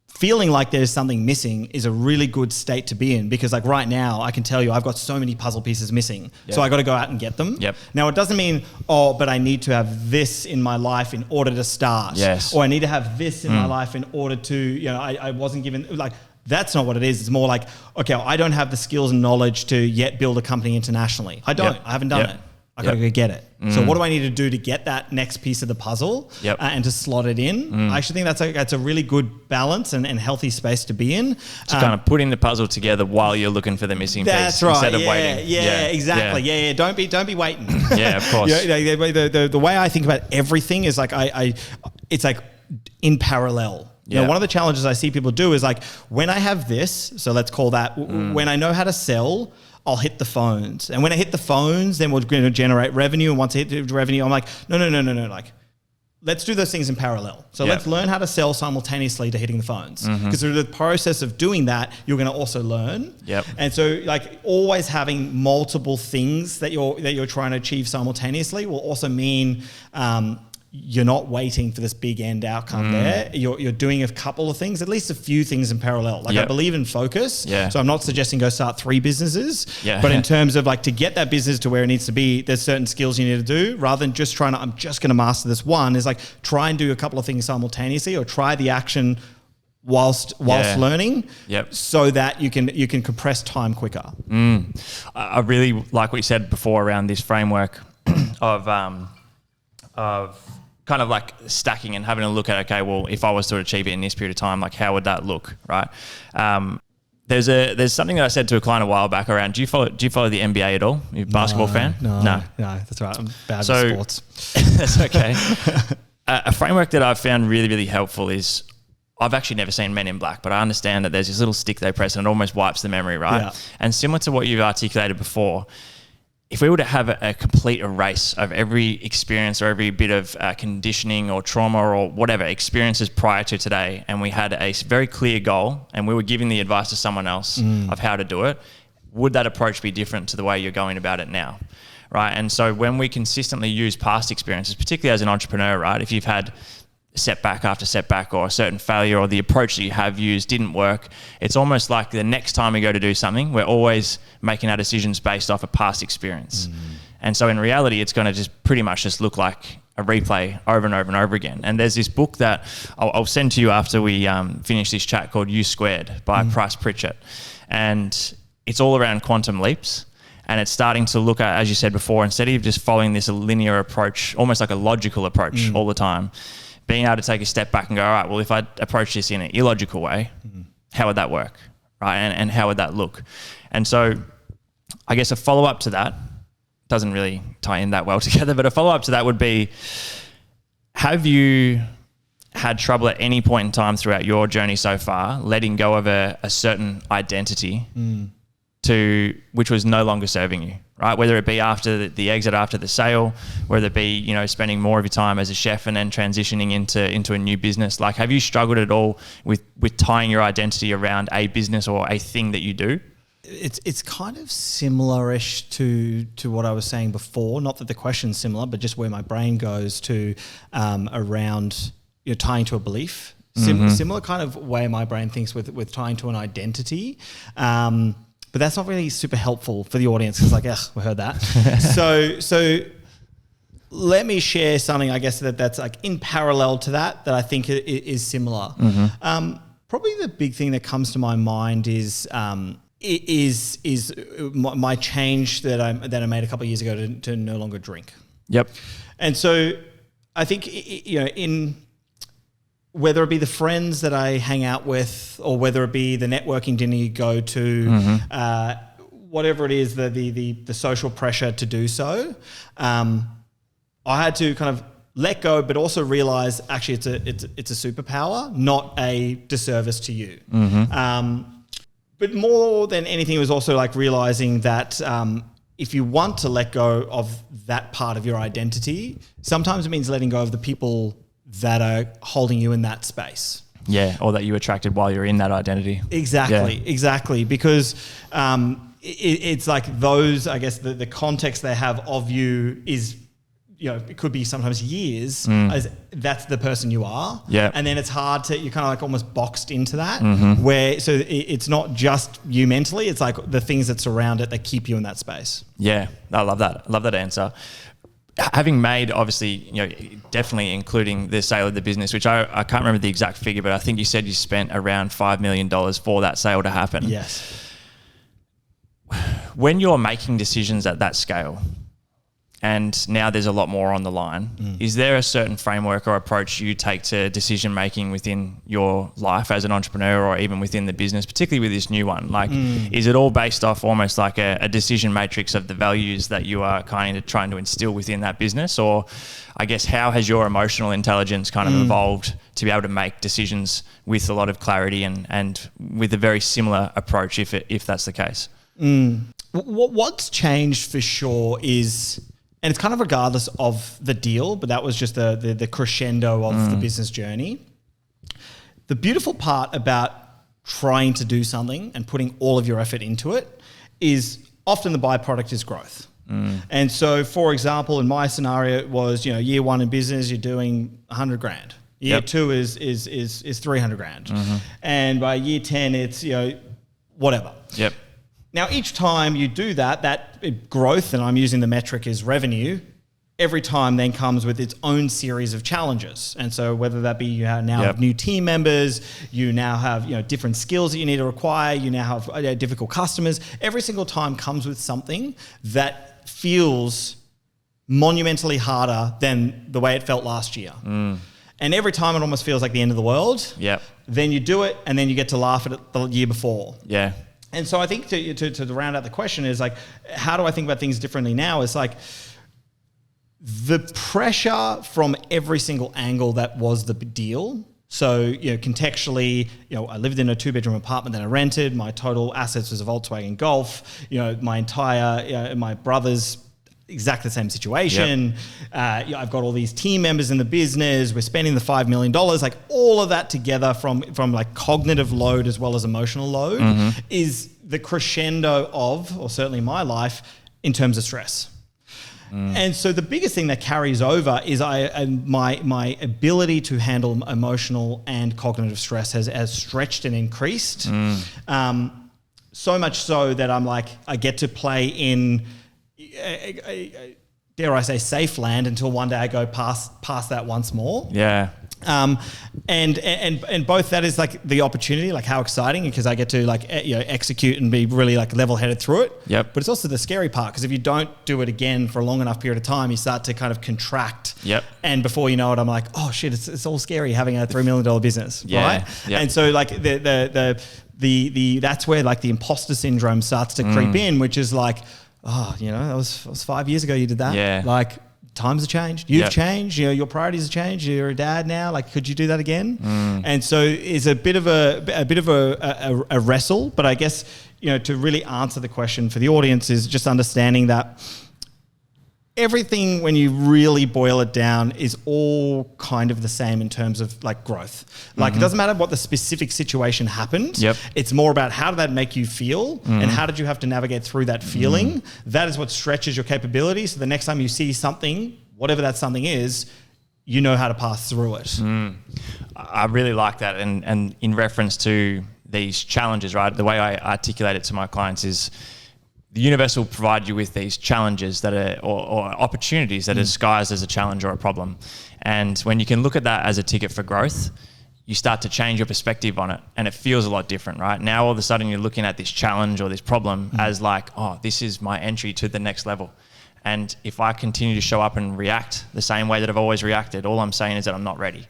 Feeling like there's something missing is a really good state to be in, because like right now I can tell you I've got so many puzzle pieces missing. So I got to go out and get them. Now it doesn't mean, but I need to have this in my life in order to start. Or I need to have this in my life in order to, I wasn't given, like, that's not what it is. It's more like, okay, I don't have the skills and knowledge to yet build a company internationally. I don't. I haven't done it. I got to go get it. So what do I need to do to get that next piece of the puzzle and to slot it in? I actually think that's a really good balance and healthy space to be in. So kind of putting the puzzle together while you're looking for the missing piece instead of waiting. Exactly. Don't be waiting. Of course. The way I think about everything is like it's like in parallel. One of the challenges I see people do is like, when I have this, so let's call that, when I know how to sell, I'll hit the phones. And when I hit the phones, then we're going to generate revenue. And once I hit the revenue, I'm like, no. Like, let's do those things in parallel. So let's learn how to sell simultaneously to hitting the phones. Because through the process of doing that, you're going to also learn. And so like always having multiple things that you're trying to achieve simultaneously will also mean you're not waiting for this big end outcome there. You're doing a couple of things, at least a few things in parallel. Like I believe in focus. Yeah. So I'm not suggesting go start 3 businesses. Yeah. But in terms of like to get that business to where it needs to be, there's certain skills you need to do rather than just I'm just going to master this one. Is like try and do a couple of things simultaneously or try the action whilst learning so that you can compress time quicker. I really like what you said before around this framework of kind of like stacking and having a look at, okay, well, if I was to achieve it in this period of time, like how would that look, right? There's something that I said to a client a while back around, do you follow the NBA at all? You a basketball fan? No, that's right. I'm bad with sports. That's okay. A framework that I've found really, really helpful is, I've actually never seen Men in Black, but I understand that there's this little stick they press and it almost wipes the memory, right? Yeah. And similar to what you've articulated before, if we were to have a complete erase of every experience or every bit of conditioning or trauma or whatever experiences prior to today, and we had a very clear goal and we were giving the advice to someone else of how to do it, would that approach be different to the way you're going about it now? Right. And so when we consistently use past experiences, particularly as an entrepreneur, right, if you've had setback after setback or a certain failure or the approach that you have used didn't work, it's almost like the next time we go to do something, we're always making our decisions based off a past experience. And so in reality, it's going to just pretty much just look like a replay over and over and over again. And there's this book that I'll send to you after we finish this chat called U Squared by Price Pritchett. And it's all around quantum leaps. And it's starting to look at, as you said before, instead of just following this linear approach, almost like a logical approach all the time, being able to take a step back and go, all right, well, if I approach this in an illogical way, how would that work, right? And how would that look? And so I guess a follow-up to that doesn't really tie in that well together, but a follow-up to that would be, have you had trouble at any point in time throughout your journey so far letting go of a certain identity which was no longer serving you, right? Whether it be after the exit, after the sale, whether it be, spending more of your time as a chef and then transitioning into a new business. Like, have you struggled at all with tying your identity around a business or a thing that you do? It's kind of similar-ish to what I was saying before. Not that the question's similar, but just where my brain goes to around tying to a belief. Similar kind of way my brain thinks with tying to an identity. But that's not really super helpful for the audience because, like, we heard that. So let me share something, I guess, that's like in parallel to that I think is similar. Probably the big thing that comes to my mind is my change that I made a couple of years ago to no longer drink. Yep. And so I think in whether it be the friends that I hang out with or whether it be the networking dinner you go to, whatever it is, the social pressure to do so, I had to kind of let go, but also realize actually it's a superpower, not a disservice to you. But more than anything, it was also like realizing that if you want to let go of that part of your identity, sometimes it means letting go of the people that are holding you in that space. Yeah, or that you attracted while you're in that identity. Exactly. Because it's like those, I guess, the context they have of you is, it could be sometimes years, as that's the person you are. Yeah. And then it's hard you're kind of like almost boxed into that, where, so it's not just you mentally, it's like the things that surround it that keep you in that space. Yeah, I love that. I love that answer. Having made, obviously, definitely including the sale of the business, which I can't remember the exact figure, but I think you said you spent around $5 million for that sale to happen. Yes. When you're making decisions at that scale, and now there's a lot more on the line, is there a certain framework or approach you take to decision making within your life as an entrepreneur or even within the business, particularly with this new one? Like, is it all based off almost like a decision matrix of the values that you are kind of trying to instill within that business? Or I guess, how has your emotional intelligence kind of evolved to be able to make decisions with a lot of clarity and with a very similar approach, if that's the case? What's changed for sure is, and it's kind of regardless of the deal, but that was just the crescendo of the business journey. The beautiful part about trying to do something and putting all of your effort into it is often the byproduct is growth. And so, for example, in my scenario, it was, year one in business, you're doing 100 grand. Year two is 300 grand. And by year 10, it's, whatever. Yep. Now, each time you do that growth, and I'm using the metric as revenue, every time then comes with its own series of challenges. And so whether that be you have new team members, you now have different skills that you need to acquire, you now have difficult customers, every single time comes with something that feels monumentally harder than the way it felt last year. And every time it almost feels like the end of the world. Yep. Then you do it, and then you get to laugh at it the year before. Yeah. And so I think to round out the question is like, how do I think about things differently now? It's like, the pressure from every single angle that was the deal. So, contextually, I lived in a 2-bedroom apartment that I rented. My total assets was a Volkswagen Golf. My entire, my brother's exactly the same situation. Yep. I've got all these team members in the business. We're spending the $5 million. Like all of that together from like cognitive load as well as emotional load is the crescendo of, or certainly my life, in terms of stress. And so the biggest thing that carries over is my ability to handle emotional and cognitive stress has stretched and increased. So much so that I'm like, I get to play in, dare I say, safe land until one day I go past that once more. Yeah. And both that is like the opportunity, like how exciting, because I get to like execute and be really like level-headed through it. Yep. But it's also the scary part, because if you don't do it again for a long enough period of time, you start to kind of contract. Yep. And before you know it, I'm like, oh shit, it's all scary having a $3 million business, right? Yep. And so like the that's where like the imposter syndrome starts to creep in, which is like, that was 5 years ago you did that. Yeah. Like, times have changed. You've changed. Your priorities have changed. You're a dad now. Like, could you do that again? And so it's a bit of a wrestle. But I guess to really answer the question for the audience is just understanding that everything, when you really boil it down, is all kind of the same in terms of like growth. Like it doesn't matter what the specific situation happened. Yep. It's more about how did that make you feel and how did you have to navigate through that feeling. That is what stretches your capability. So the next time you see something, whatever that something is, you know how to pass through it. I really like that. And in reference to these challenges, right? The way I articulate it to my clients is, the universe will provide you with these challenges that are, or opportunities that are disguised as a challenge or a problem. And when you can look at that as a ticket for growth, you start to change your perspective on it, and it feels a lot different, right? Now, all of a sudden, you're looking at this challenge or this problem as like, oh, this is my entry to the next level. And if I continue to show up and react the same way that I've always reacted, all I'm saying is that I'm not ready.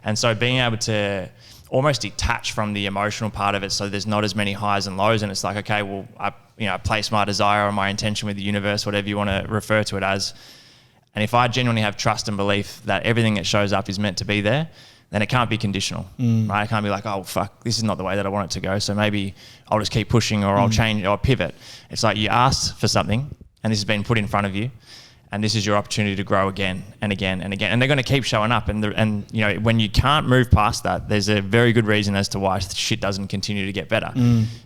And so being able to almost detach from the emotional part of it, so there's not as many highs and lows, and it's like, okay, well, I place my desire or my intention with the universe, whatever you want to refer to it as. And if I genuinely have trust and belief that everything that shows up is meant to be there, then it can't be conditional, right? It can't be like, oh, fuck, this is not the way that I want it to go, so maybe I'll just keep pushing, or I'll change or pivot. It's like you asked for something, and this has been put in front of you, and this is your opportunity to grow again and again and again. And they're going to keep showing up. And when you can't move past that, there's a very good reason as to why shit doesn't continue to get better.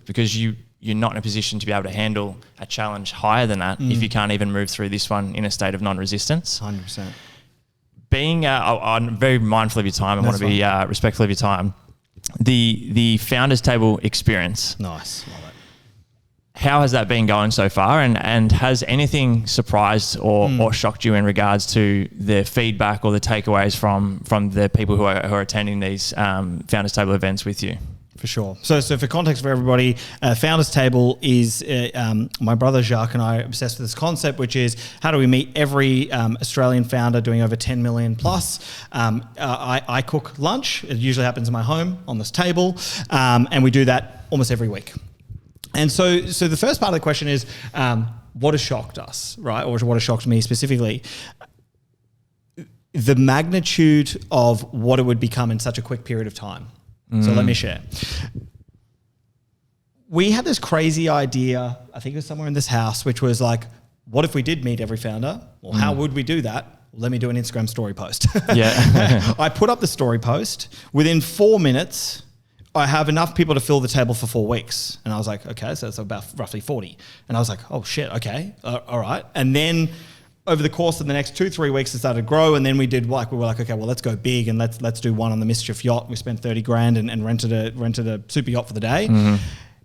Because you're not in a position to be able to handle a challenge higher than that if you can't even move through this one in a state of non-resistance. 100%. I'm very mindful of your time. I want to be respectful of your time. The Founders Table experience. Nice. Love it. How has that been going so far? And has anything surprised or shocked you in regards to the feedback or the takeaways from the people who are attending these Founders Table events with you? For sure. So for context for everybody, Founders Table is my brother Jacques and I are obsessed with this concept, which is how do we meet every Australian founder doing over 10 million plus. I cook lunch. It usually happens in my home on this table, and we do that almost every week. And so the first part of the question is, what has shocked us, right? Or what has shocked me specifically? The magnitude of what it would become in such a quick period of time. So let me share. We had this crazy idea, I think it was somewhere in this house, which was like, what if we did meet every founder? Well, how would we do that? Well, let me do an Instagram story post. Yeah. I put up the story post. Within 4 minutes, I have enough people to fill the table for 4 weeks. And I was like, okay, so that's about roughly 40. And I was like, oh shit, okay, all right. And then over the course of the next 2-3 weeks, it started to grow. And then we were like, okay, well, let's go big and let's do one on the Mischief yacht. We spent 30 grand and rented a super yacht for the day.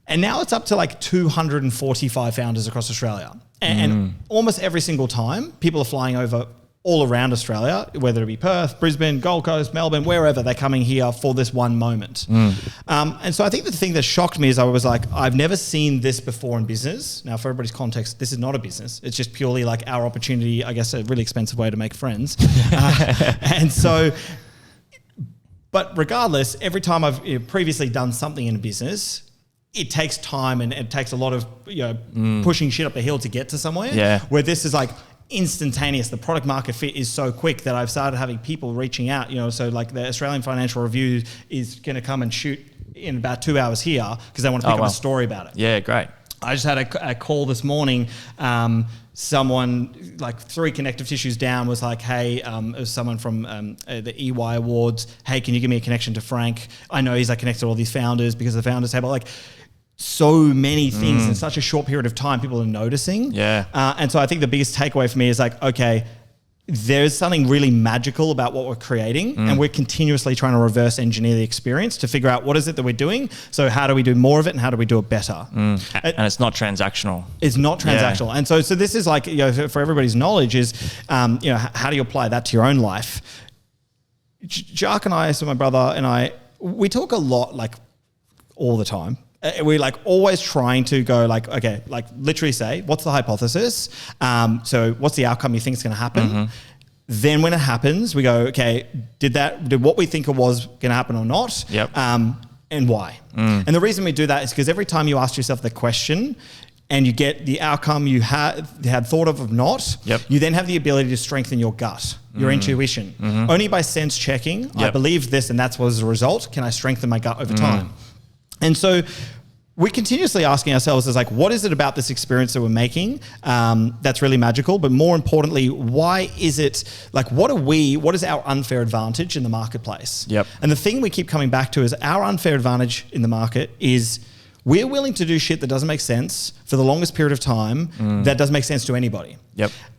And now it's up to like 245 founders across Australia. And almost every single time, people are flying over all around Australia, whether it be Perth, Brisbane, Gold Coast, Melbourne, wherever, they're coming here for this one moment. And so I think the thing that shocked me is I was like, I've never seen this before in business. Now, for everybody's context, this is not a business. It's just purely like our opportunity, I guess a really expensive way to make friends. And so, but regardless, every time I've previously done something in a business, it takes time and it takes a lot of pushing shit up the hill to get to somewhere. Yeah. Where this is like instantaneous. The product market fit is so quick that I've started having people reaching out. So like the Australian Financial Review is going to come and shoot in about 2 hours here because they want to pick up a story about it. Yeah, great. I just had a call this morning. Someone like 3 connective tissues down was like, hey, it was someone from the EY Awards. Hey, can you give me a connection to Frank? I know he's like connected to all these founders because of the founders table. Like so many things in such a short period of time, people are noticing. Yeah. And so I think the biggest takeaway for me is like, okay, there's something really magical about what we're creating and we're continuously trying to reverse engineer the experience to figure out what is it that we're doing. So how do we do more of it and how do we do it better? And it's not transactional. It's not transactional. Yeah. And so this is like, for everybody's knowledge is, how do you apply that to your own life? Jark and I, so my brother and I, we talk a lot, like all the time. We're like always trying to go like, okay, like literally say, what's the hypothesis? So what's the outcome you think is going to happen? Then when it happens, we go, okay, did what we think it was going to happen or not? Yep. And why? And the reason we do that is because every time you ask yourself the question and you get the outcome you had thought of not, you then have the ability to strengthen your gut, your intuition. Only by sense checking, I believe this and that's what was the result, can I strengthen my gut over time? And so we're continuously asking ourselves is like, what is it about this experience that we're making that's really magical? But more importantly, why is it like, what is our unfair advantage in the marketplace? And the thing we keep coming back to is our unfair advantage in the market is we're willing to do shit that doesn't make sense for the longest period of time that doesn't make sense to anybody.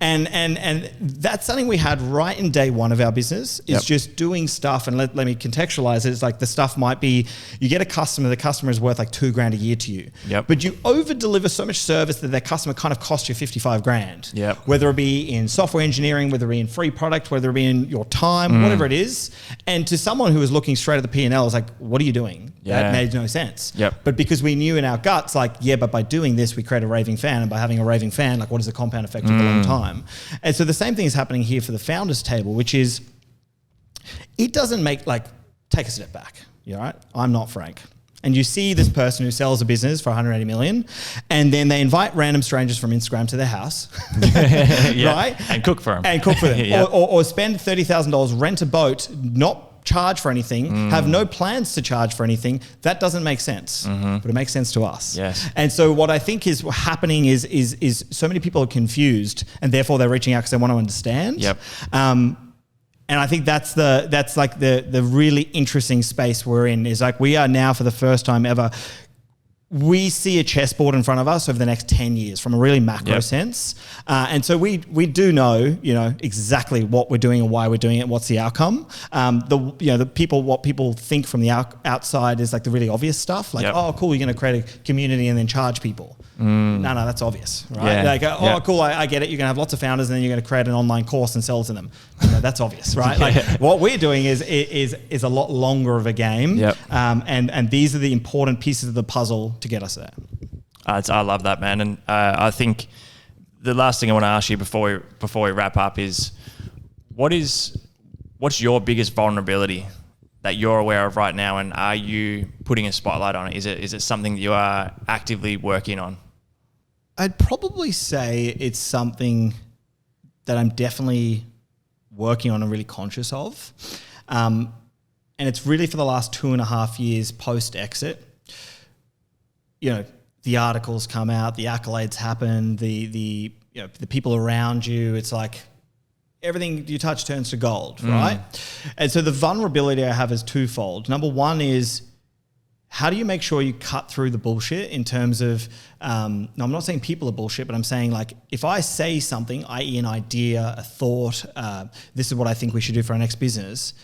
And that's something we had right in day one of our business is just doing stuff. And let me contextualize it. It's like the stuff might be, you get a customer, the customer is worth like $2,000 a year to you. But you over deliver so much service that their customer kind of costs you 55 grand. Whether it be in software engineering, whether it be in free product, whether it be in your time, whatever it is. And to someone who is looking straight at the P&L is like, what are you doing? That made no sense. But because we knew in our guts, like, but by doing this, we create a raving fan. And by having a raving fan, like what is the compound effect of the long time? And so the same thing is happening here for the founders table, which is, it doesn't make like, take a step back. You all right? I'm not Frank. And you see this person who sells a business for 180 million and then they invite random strangers from Instagram to their house, right? And cook for them. Or spend $30,000, rent a boat, not charge for anything, have no plans to charge for anything. That doesn't make sense, but it makes sense to us. And so what I think is happening is so many people are confused and therefore they're reaching out because they want to understand. And I think that's like the really interesting space we're in is like we are now for the first time ever, we see a chessboard in front of us over the next 10 years from a really macro sense. And so we do know, exactly what we're doing and why we're doing it and what's the outcome. What people think from the outside is like the really obvious stuff. Like, oh, cool, you're going to create a community and then charge people. No, that's obvious, right? Cool, I get it. You're going to have lots of founders and then you're going to create an online course and sell it to them. That's obvious, right? Like what we're doing is a lot longer of a game. And these are the important pieces of the puzzle to get us there. I love that, man. And I think the last thing I want to ask you before we wrap up is what's your biggest vulnerability that you're aware of right now, and are you putting a spotlight on it? Is it something that you are actively working on? I'd probably say it's something that I'm definitely working on and really conscious of. And it's really for the last 2.5 years post-exit. The articles come out, the accolades happen, the people around you, it's like everything you touch turns to gold, right? And so the vulnerability I have is twofold. Number one is, how do you make sure you cut through the bullshit in terms of, no, I'm not saying people are bullshit, but I'm saying like, if I say something, i.e. an idea, a thought, this is what I think we should do for our next business,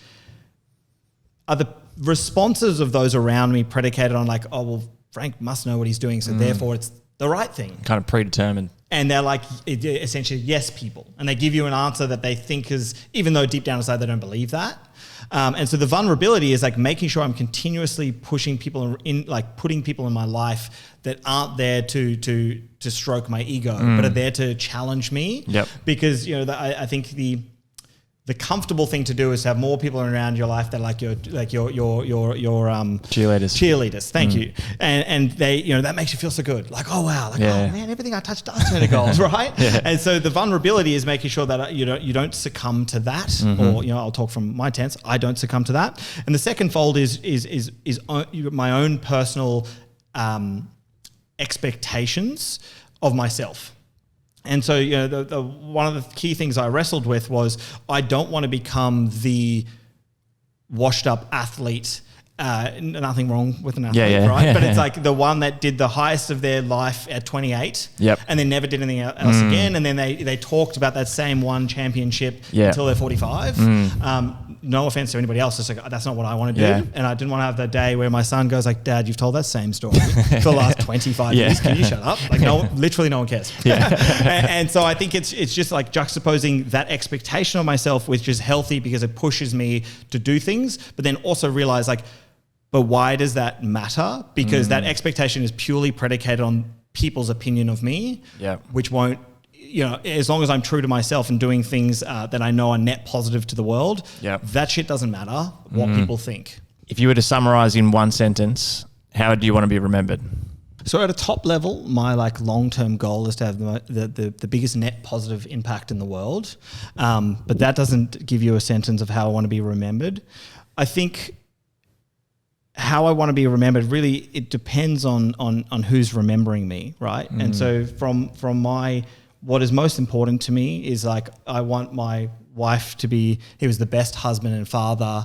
are the responses of those around me predicated on like, oh, well, Frank must know what he's doing, so therefore it's the right thing. Kind of predetermined. And they're like essentially yes people. And they give you an answer that they think is, even though deep down inside they don't believe that. And so the vulnerability is like making sure I'm continuously pushing people in, like putting people in my life that aren't there to stroke my ego, but are there to challenge me. Yep. Because, you know, I think the comfortable thing to do is have more people around your life that are your cheerleaders. Thank you. And they, you know, that makes you feel so good. Like, oh wow, like, oh man, everything I touch does turn to gold, right? And so the vulnerability is making sure that you don't succumb to that, or, you know, I'll talk from my tense. I don't succumb to that. And the second fold is my own personal expectations of myself. And so, you know, the one of the key things I wrestled with was I don't want to become the washed up athlete. Nothing wrong with an athlete, right? But it's like the one that did the highest of their life at 28 and then never did anything else again. And then they talked about that same one championship until they're 45. No offense to anybody else. It's like, that's not what I want to do. And I didn't want to have that day where my son goes like, Dad, you've told that same story for the last 25 years. Can you shut up? Like, literally no one cares. And so I think it's just like juxtaposing that expectation of myself, which is healthy because it pushes me to do things, but then also realize like, but why does that matter? Because that expectation is purely predicated on people's opinion of me, which won't, you know, as long as I'm true to myself and doing things that I know are net positive to the world, that shit doesn't matter what people think. If you were to summarize in one sentence, how do you want to be remembered? So at a top level, my like long-term goal is to have the biggest net positive impact in the world. But that doesn't give you a sentence of how I want to be remembered. I think how I want to be remembered, really, it depends on who's remembering me, right? And so from what is most important to me is like, I want my wife to be, he was the best husband and father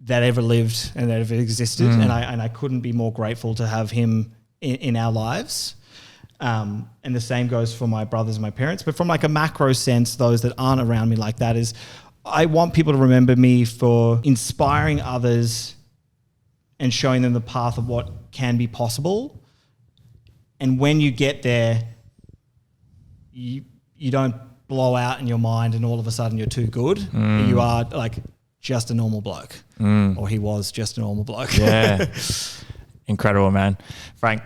that ever lived and that ever existed. And I couldn't be more grateful to have him in our lives. And the same goes for my brothers and my parents. But from like a macro sense, those that aren't around me like that, is I want people to remember me for inspiring others and showing them the path of what can be possible. And when you get there, you don't blow out in your mind and all of a sudden you're too good. You are like just a normal bloke, or he was just a normal bloke. Incredible, man. Frank,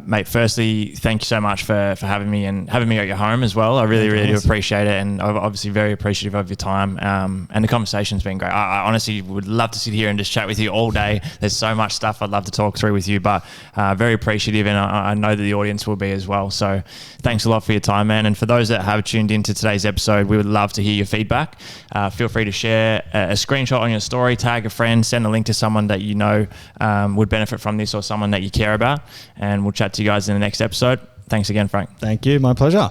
mate, firstly, thank you so much for having me and having me at your home as well. I really do appreciate it, and I'm obviously very appreciative of your time, and the conversation's been great. I honestly would love to sit here and just chat with you all day. There's so much stuff I'd love to talk through with you, but very appreciative, and I know that the audience will be as well. So thanks a lot for your time, man. And for those that have tuned into today's episode, we would love to hear your feedback. Feel free to share a screenshot on your story, tag a friend, send a link to someone that you know would benefit from this, or someone that you care about, and we'll chat to you guys in the next episode. Thanks again, Frank. Thank you. My pleasure.